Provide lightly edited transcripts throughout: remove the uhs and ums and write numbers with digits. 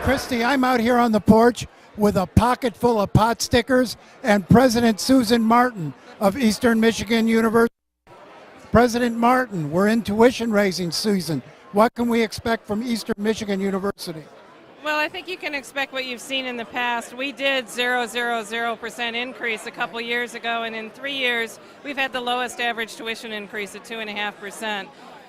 Christy, I'm out here on the porch with a pocket full of pot stickers and President Susan Martin of Eastern Michigan University. President Martin, we're in tuition raising season. What can we expect from Eastern Michigan University? Well, I think you can expect what you've seen in the past. We did 0.000% increase a couple years ago, and in 3 years, we've had the lowest average tuition increase at 2.5%.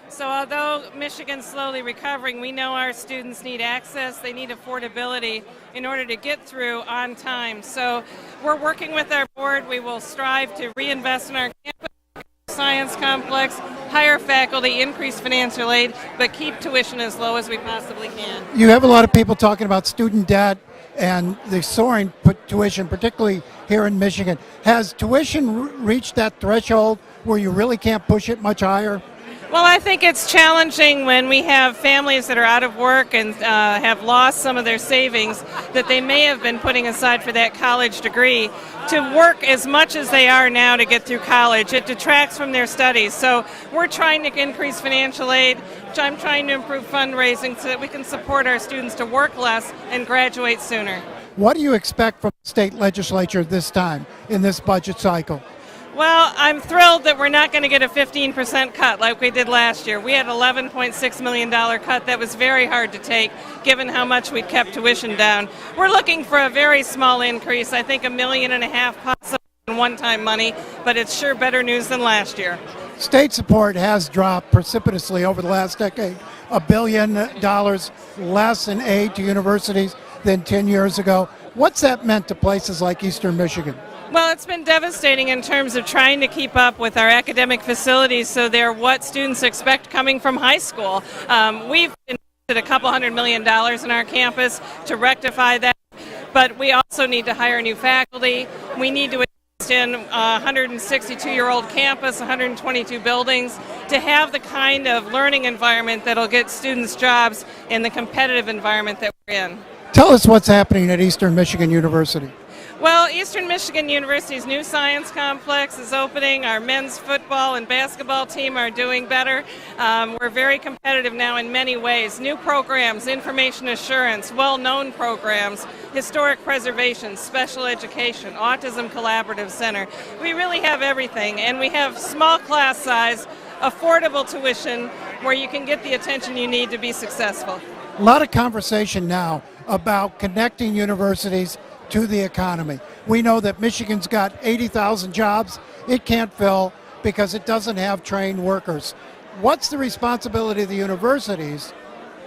So although Michigan's slowly recovering, we know our students need access, they need affordability in order to get through on time. So we're working with our board. We will strive to reinvest in our campus science complex, hire faculty, increase financial aid, but keep tuition as low as we possibly can. You have a lot of people talking about student debt and the soaring tuition, particularly here in Michigan. Has tuition reached that threshold where you really can't push it much higher? Well, I think it's challenging when we have families that are out of work and have lost some of their savings that they may have been putting aside for that college degree to work as much as they are now to get through college. It detracts from their studies. So we're trying to increase financial aid. I'm trying to improve fundraising so that we can support our students to work less and graduate sooner. What do you expect from the state legislature this time in this budget cycle? Well, I'm thrilled that we're not going to get a 15% cut like we did last year. We had an $11.6 million cut that was very hard to take given how much we kept tuition down. We're looking for a very small increase, I think $1.5 million possible in one-time money, but it's sure better news than last year. State support has dropped precipitously over the last decade. $1 billion less in aid to universities than 10 years ago. What's that meant to places like Eastern Michigan? Well, it's been devastating in terms of trying to keep up with our academic facilities so they're what students expect coming from high school. We've invested a couple $100 million in our campus to rectify that, but we also need to hire new faculty. We need to invest in a 162-year-old campus, 122 buildings, to have the kind of learning environment that'll get students jobs in the competitive environment that we're in. Tell us what's happening at Eastern Michigan University. Well, Eastern Michigan University's new science complex is opening. Our men's football and basketball team are doing better. We're very competitive now in many ways. New programs, information assurance, well-known programs, historic preservation, special education, autism collaborative center. We really have everything, and we have small class size, affordable tuition where you can get the attention you need to be successful. A lot of conversation now about connecting universities to the economy. We know that Michigan's got 80,000 jobs it can't fill because it doesn't have trained workers. What's the responsibility of the universities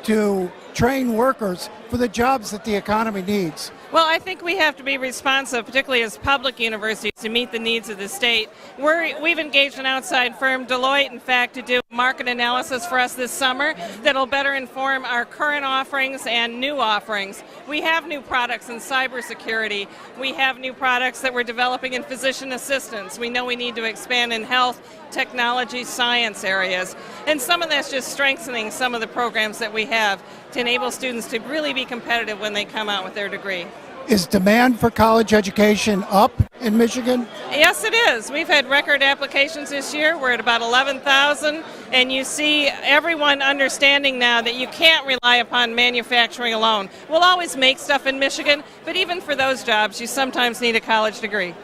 to train workers for the jobs that the economy needs? Well, I think we have to be responsive, particularly as public universities, to meet the needs of the state. We've engaged an outside firm, Deloitte, in fact, to do market analysis for us this summer that'll better inform our current offerings and new offerings. We have new products in cybersecurity. We have new products that we're developing in physician assistance. We know we need to expand in health, technology, science areas. And some of that's just strengthening some of the programs that we have to enable students to really be competitive when they come out with their degree. Is demand for college education up in Michigan? Yes, it is. We've had record applications this year. We're at about 11,000, and you see everyone understanding now that you can't rely upon manufacturing alone. We'll always make stuff in Michigan, but even for those jobs, you sometimes need a college degree.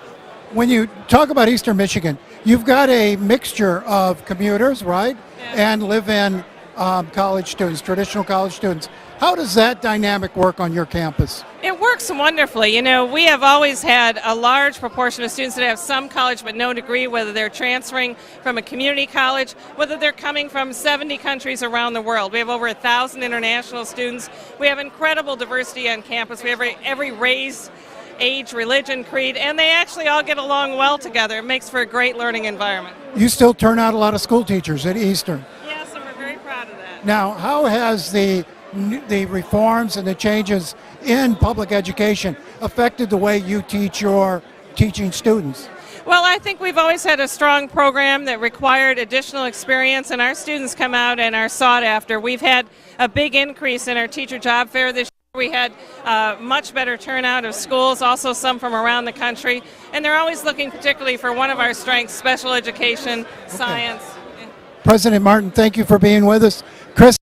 When you talk about Eastern Michigan, you've got a mixture of commuters, right? Yeah. And live-in college students, traditional college students. How does that dynamic work on your campus? It works wonderfully. You know, we have always had a large proportion of students that have some college but no degree, whether they're transferring from a community college, whether they're coming from 70 countries around the world. We have over 1,000 international students. We have incredible diversity on campus. We have every race, age, religion, creed, and they actually all get along well together. It makes for a great learning environment. You still turn out a lot of school teachers at Eastern. Yes, and we're very proud of that. Now, how has the reforms and the changes in public education affected the way you teach your teaching students? Well, I think we've always had a strong program that required additional experience, and our students come out and are sought after. We've had a big increase in our teacher job fair this year. We had much better turnout of schools, also some from around the country, and they're always looking particularly for one of our strengths, special education, science. President Martin, thank you for being with us. Chris.